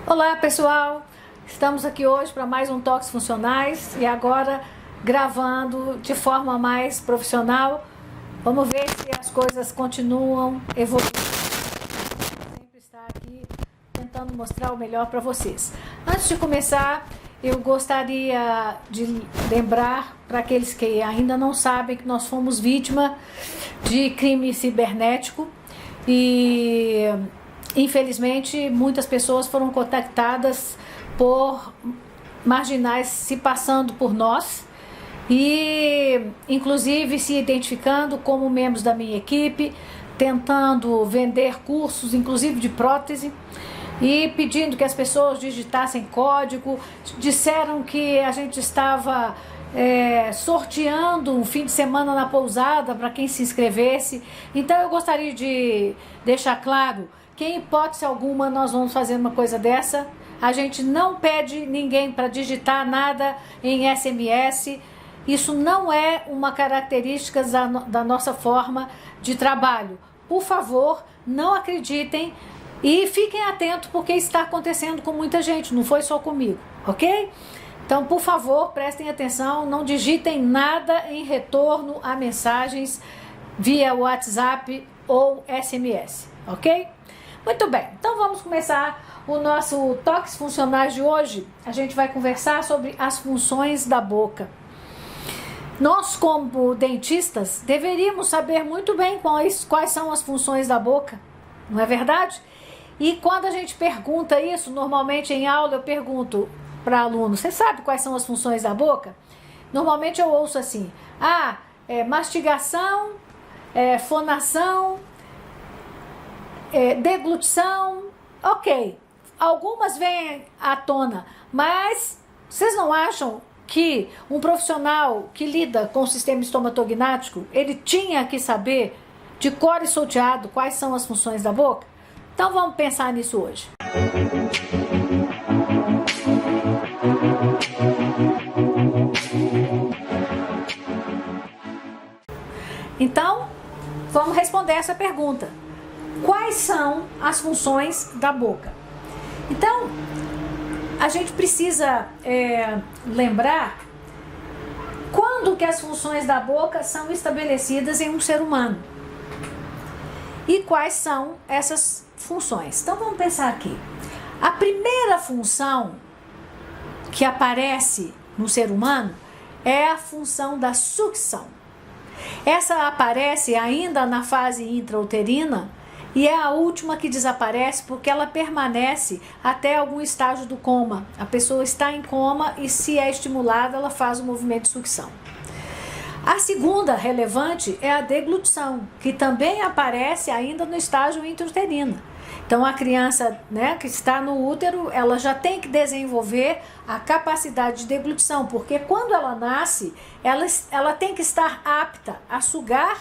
Olá pessoal, estamos aqui hoje para mais um Toques Funcionais e agora gravando de forma mais profissional. Vamos ver se as coisas continuam evoluindo. Sempre estar aqui tentando mostrar o melhor para vocês. Antes de começar, eu gostaria de lembrar para aqueles que ainda não sabem que nós fomos vítima de crime cibernético e infelizmente muitas pessoas foram contactadas por marginais se passando por nós e inclusive se identificando como membros da minha equipe, tentando vender cursos inclusive de prótese e pedindo que as pessoas digitassem código. Disseram que a gente estava sorteando um fim de semana na pousada para quem se inscrevesse. Então eu gostaria de deixar claro que em hipótese alguma nós vamos fazer uma coisa dessa. A gente não pede ninguém para digitar nada em SMS. Isso não é uma característica da nossa forma de trabalho. Por favor, não acreditem e fiquem atentos porque está acontecendo com muita gente, não foi só comigo, ok? Então, por favor, prestem atenção, não digitem nada em retorno a mensagens via WhatsApp ou SMS, ok? Muito bem, então vamos começar o nosso Toques Funcionais de hoje. A gente vai conversar sobre as funções da boca. Nós, como dentistas, deveríamos saber muito bem quais são as funções da boca, não é verdade? E quando a gente pergunta isso, normalmente em aula eu pergunto para aluno: você sabe quais são as funções da boca? Normalmente eu ouço assim: mastigação, fonação, deglutição. Ok, algumas vêm à tona, mas vocês não acham que um profissional que lida com o sistema estomatognático, ele tinha que saber de cor e salteado quais são as funções da boca? Então vamos pensar nisso hoje. Então, vamos responder essa pergunta. Quais são as funções da boca? Então, a gente precisa lembrar quando que as funções da boca são estabelecidas em um ser humano. E quais são essas funções? Então, vamos pensar aqui. A primeira função que aparece no ser humano é a função da sucção. Essa aparece ainda na fase intrauterina e é a última que desaparece porque ela permanece até algum estágio do coma. A pessoa está em coma e, se é estimulada, ela faz o movimento de sucção. A segunda relevante é a deglutição, que também aparece ainda no estágio intrauterino. Então a criança, que está no útero, ela já tem que desenvolver a capacidade de deglutição, porque quando ela nasce, ela tem que estar apta a sugar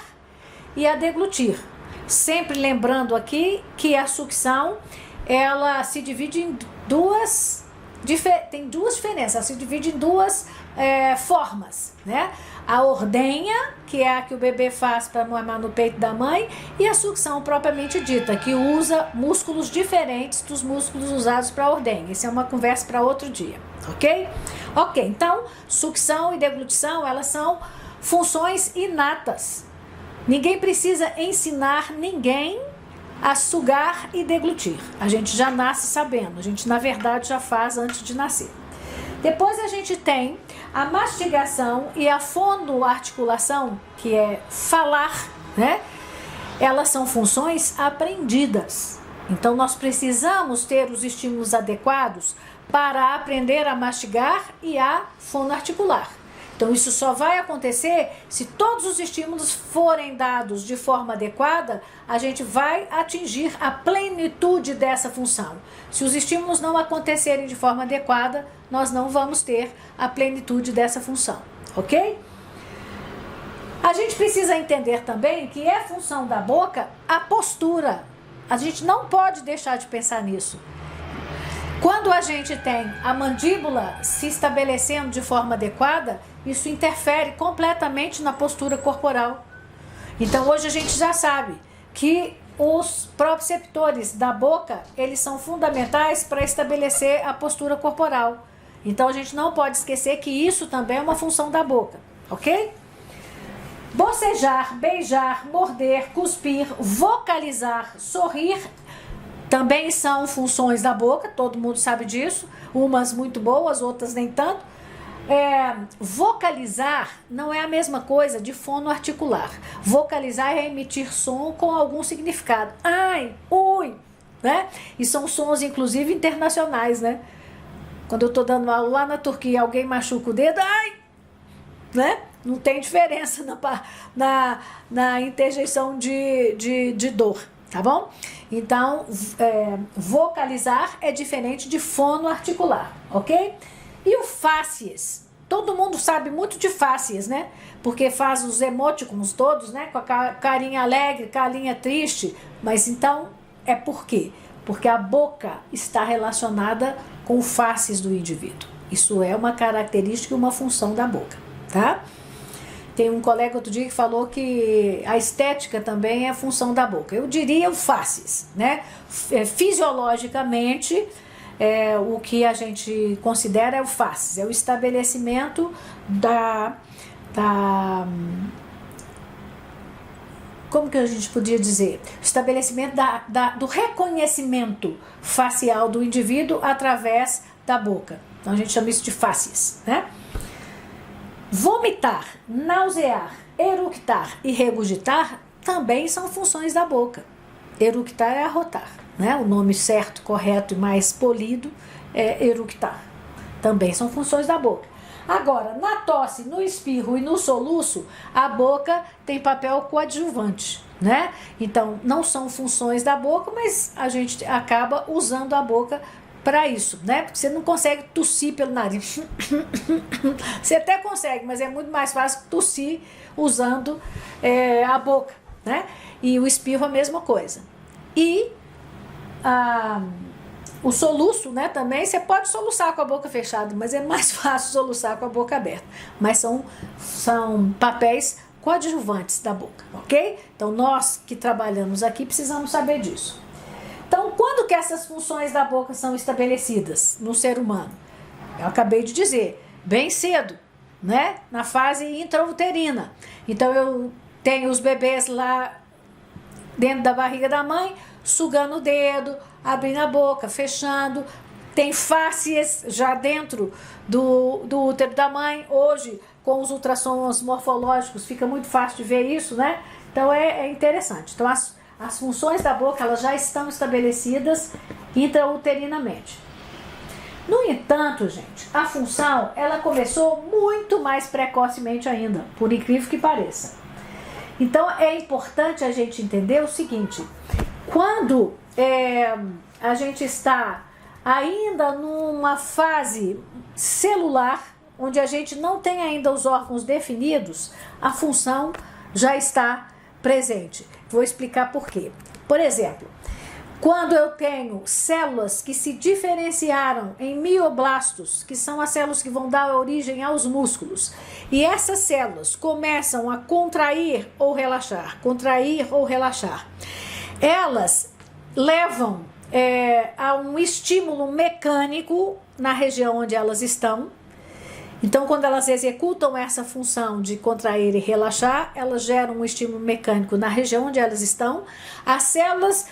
e a deglutir. Sempre lembrando aqui que a sucção, ela se divide em tem duas diferenças, ela se divide em duas formas, A ordenha, que é a que o bebê faz para mamar no peito da mãe, e a sucção propriamente dita, que usa músculos diferentes dos músculos usados para a ordenha. Isso é uma conversa para outro dia, ok? Ok, então, sucção e deglutição, elas são funções inatas. Ninguém precisa ensinar ninguém a sugar e deglutir. A gente já nasce sabendo, a gente na verdade já faz antes de nascer. Depois a gente tem a mastigação e a fonoarticulação, que é falar, Elas são funções aprendidas. Então nós precisamos ter os estímulos adequados para aprender a mastigar e a fonoarticular. Então isso só vai acontecer se todos os estímulos forem dados de forma adequada. A gente vai atingir a plenitude dessa função. Se os estímulos não acontecerem de forma adequada, nós não vamos ter a plenitude dessa função, ok? A gente precisa entender também que é função da boca a postura. A gente não pode deixar de pensar nisso. Quando a gente tem a mandíbula se estabelecendo de forma adequada, isso interfere completamente na postura corporal. Então hoje a gente já sabe que os proprioceptores da boca, eles são fundamentais para estabelecer a postura corporal. Então a gente não pode esquecer que isso também é uma função da boca, ok? Bocejar, beijar, morder, cuspir, vocalizar, sorrir também são funções da boca, todo mundo sabe disso, umas muito boas, outras nem tanto. Vocalizar não é a mesma coisa de fono articular. Vocalizar é emitir som com algum significado. Ai, ui, né? E são sons, inclusive, internacionais, né? Quando eu estou dando aula lá na Turquia, alguém machuca o dedo, ai, né? Não tem diferença na interjeição de dor, tá bom? Então, vocalizar é diferente de fono articular, ok? E o fácies? Todo mundo sabe muito de fácies, né? Porque faz os emoticons todos, né? Com a carinha alegre, carinha triste. Mas então, é por quê? Porque a boca está relacionada com o fácies do indivíduo. Isso é uma característica e uma função da boca, tá? Tem um colega outro dia que falou que a estética também é função da boca. Eu diria o fácies, né? Fisiologicamente, o que a gente considera é o fácies, é o estabelecimento como que a gente podia dizer? Estabelecimento do reconhecimento facial do indivíduo através da boca. Então a gente chama isso de fácies, né? Vomitar, nausear, eructar e regurgitar também são funções da boca. Eructar é arrotar, né? O nome certo, correto e mais polido é eructar. Também são funções da boca. Agora, na tosse, no espirro e no soluço, a boca tem papel coadjuvante, né? Então, não são funções da boca, mas a gente acaba usando a boca para isso, né? Porque você não consegue tossir pelo nariz. Você até consegue, mas é muito mais fácil tossir usando a boca, né? E o espirro a mesma coisa. E o soluço, né, também, você pode soluçar com a boca fechada, mas é mais fácil soluçar com a boca aberta. Mas são papéis coadjuvantes da boca, ok? Então, nós que trabalhamos aqui precisamos saber disso. Então, quando que essas funções da boca são estabelecidas no ser humano? Eu acabei de dizer, bem cedo, né? Na fase intrauterina. Então, eu tenho os bebês lá dentro da barriga da mãe, sugando o dedo, abrindo a boca, fechando. Tem fáscias já dentro do útero da mãe. Hoje, com os ultrassons morfológicos, fica muito fácil de ver isso, né? Então, é interessante. Então, as funções da boca, elas já estão estabelecidas intrauterinamente. No entanto, gente, a função, ela começou muito mais precocemente ainda, por incrível que pareça. Então, é importante a gente entender o seguinte: quando a gente está ainda numa fase celular, onde a gente não tem ainda os órgãos definidos, a função já está presente. Vou explicar por quê. Por exemplo, quando eu tenho células que se diferenciaram em mioblastos, que são as células que vão dar origem aos músculos, e essas células começam a contrair ou relaxar, elas levam a um estímulo mecânico na região onde elas estão. Então, quando elas executam essa função de contrair e relaxar, elas geram um estímulo mecânico na região onde elas estão. As células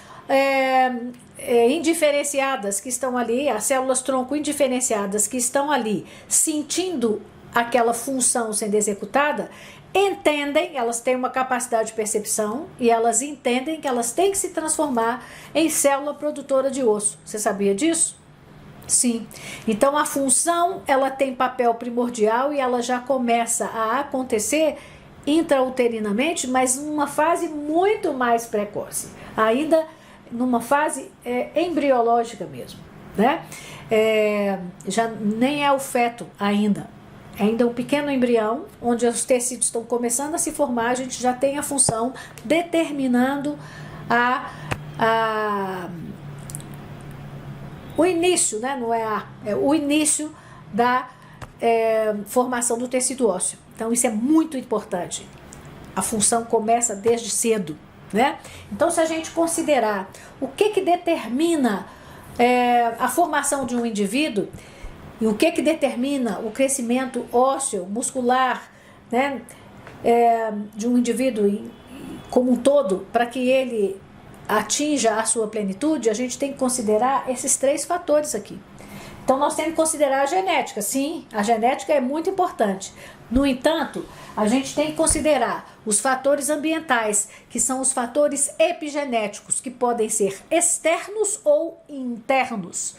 indiferenciadas que estão ali, as células tronco indiferenciadas que estão ali, sentindo aquela função sendo executada, entendem, elas têm uma capacidade de percepção e elas entendem que elas têm que se transformar em célula produtora de osso. Você sabia disso? Sim. Então a função, ela tem papel primordial e ela já começa a acontecer intrauterinamente, mas numa fase muito mais precoce, ainda numa fase embriológica mesmo, né? Já nem é o feto ainda é um pequeno embrião, onde os tecidos estão começando a se formar. A gente já tem a função determinando o início, né? Não é o início da formação do tecido ósseo. Então isso é muito importante. A função começa desde cedo, né? Então, se a gente considerar o que determina a formação de um indivíduo e o que determina o crescimento ósseo, muscular, né, de um indivíduo como um todo, para que ele atinja a sua plenitude, a gente tem que considerar esses 3 fatores aqui. Então, nós temos que considerar a genética. Sim, a genética é muito importante. No entanto, a gente tem que considerar os fatores ambientais, que são os fatores epigenéticos, que podem ser externos ou internos,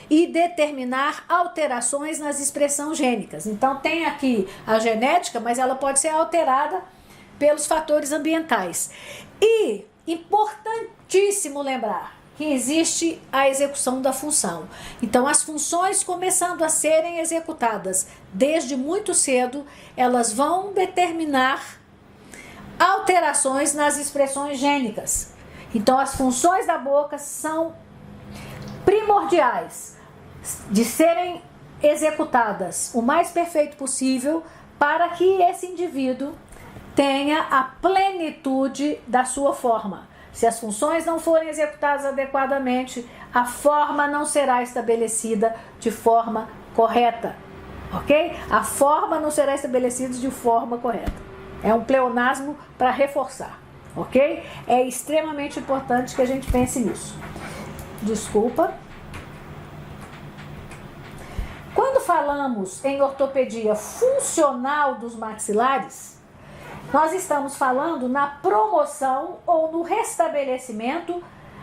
e determinar alterações nas expressões gênicas. Então, tem aqui a genética, mas ela pode ser alterada pelos fatores ambientais. E, importantíssimo lembrar, que existe a execução da função. Então, as funções começando a serem executadas desde muito cedo, elas vão determinar alterações nas expressões gênicas. Então, as funções da boca são primordiais de serem executadas o mais perfeito possível para que esse indivíduo tenha a plenitude da sua forma. Se as funções não forem executadas adequadamente, a forma não será estabelecida de forma correta, ok? A forma não será estabelecida de forma correta. É um pleonasmo para reforçar, ok? É extremamente importante que a gente pense nisso. Desculpa. Quando falamos em ortopedia funcional dos maxilares, nós estamos falando na promoção ou no restabelecimento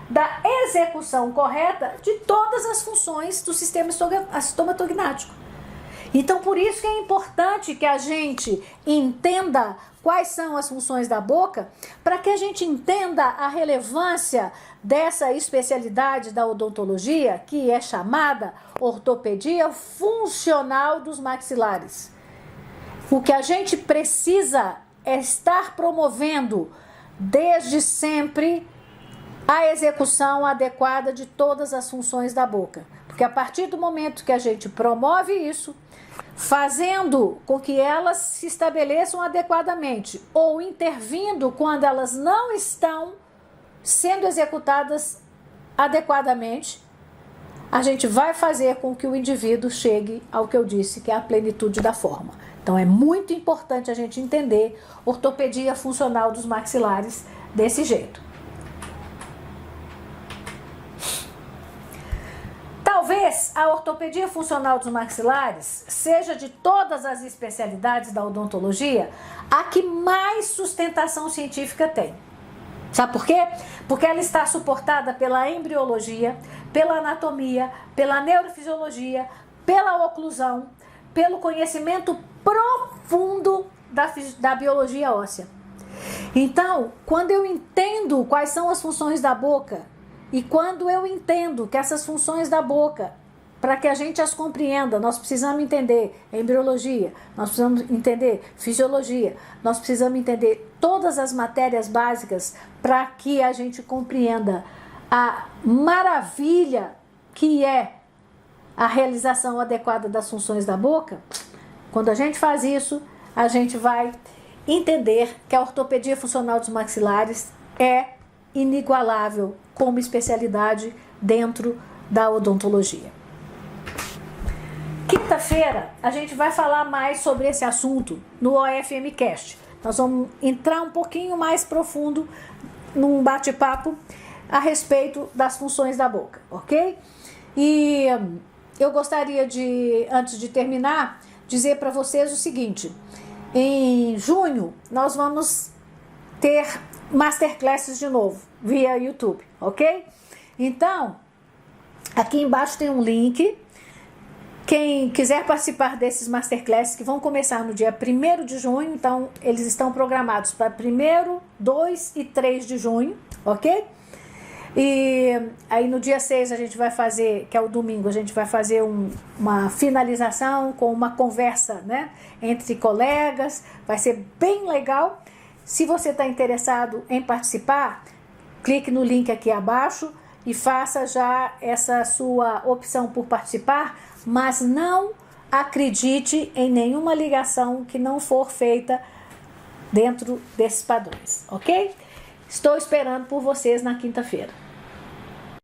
da execução correta de todas as funções do sistema estomatognático. Então, por isso que é importante que a gente entenda quais são as funções da boca, para que a gente entenda a relevância dessa especialidade da odontologia, que é chamada ortopedia funcional dos maxilares. O que a gente precisa é estar promovendo desde sempre a execução adequada de todas as funções da boca. Porque a partir do momento que a gente promove isso, fazendo com que elas se estabeleçam adequadamente ou intervindo quando elas não estão sendo executadas adequadamente, a gente vai fazer com que o indivíduo chegue ao que eu disse, que é a plenitude da forma. Então, é muito importante a gente entender ortopedia funcional dos maxilares desse jeito. Talvez a ortopedia funcional dos maxilares seja, de todas as especialidades da odontologia, a que mais sustentação científica tem. Sabe por quê? Porque ela está suportada pela embriologia, pela anatomia, pela neurofisiologia, pela oclusão, pelo conhecimento profundo da biologia óssea. Então, quando eu entendo quais são as funções da boca e quando eu entendo que essas funções da boca, para que a gente as compreenda, nós precisamos entender embriologia, nós precisamos entender fisiologia, nós precisamos entender todas as matérias básicas para que a gente compreenda a maravilha que é a realização adequada das funções da boca. Quando a gente faz isso, a gente vai entender que a ortopedia funcional dos maxilares é inigualável como especialidade dentro da odontologia. Quinta-feira, a gente vai falar mais sobre esse assunto no OFMcast. Nós vamos entrar um pouquinho mais profundo num bate-papo a respeito das funções da boca, ok? E eu gostaria de, antes de terminar, dizer para vocês o seguinte: em junho nós vamos ter masterclasses de novo via YouTube, ok? Então, aqui embaixo tem um link. Quem quiser participar desses masterclasses, que vão começar no dia 1º de junho, então eles estão programados para 1º, 2 e 3 de junho, ok? E aí no dia 6 a gente vai fazer, que é o domingo, a gente vai fazer uma finalização com uma conversa, né, entre colegas, vai ser bem legal. Se você está interessado em participar, clique no link aqui abaixo e faça já essa sua opção por participar, mas não acredite em nenhuma ligação que não for feita dentro desses padrões, ok? Estou esperando por vocês na quinta-feira.